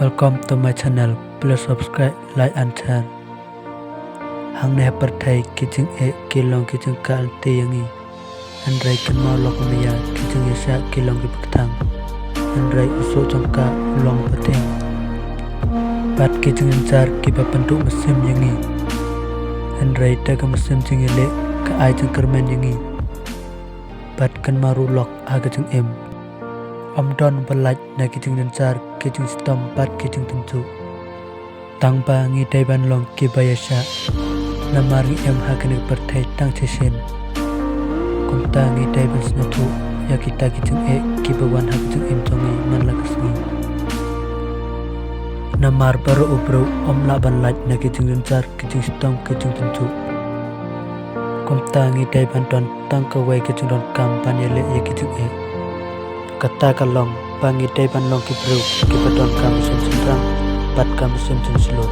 Welcome to my channel. Please subscribe, like and share. Hang ne perthai kijing kilong kijing kal te yangi. Andrai kan mau lok maya kijing yasa kilong ki paktang. Andrai uso jongka long pateng. Bat kijing jar ki bapandu mesim yangi. Andrai daga mesim jing ile ka ai jing kermen yangi. Bat kan maru lok aga jing em. Don belaj na kijing jar kijing stom bat kijing tentu. Tangpa ngi dai ban long ki bayasa. Namari em hakane perthai tang chesen. Kumta ngi dai ban snatu ya kita kijing ki bawan hak jing em tongi man lagasni. Namar baru ubro la ban laj na kijing jar kijing stom kijing tentu. Kumta ngi dai ban ton tang ka wai kijing don kampan yele ya kijing kata kalong pangi dai ban long ki bro ki padon kam sen sentrang bat kam sen seluruh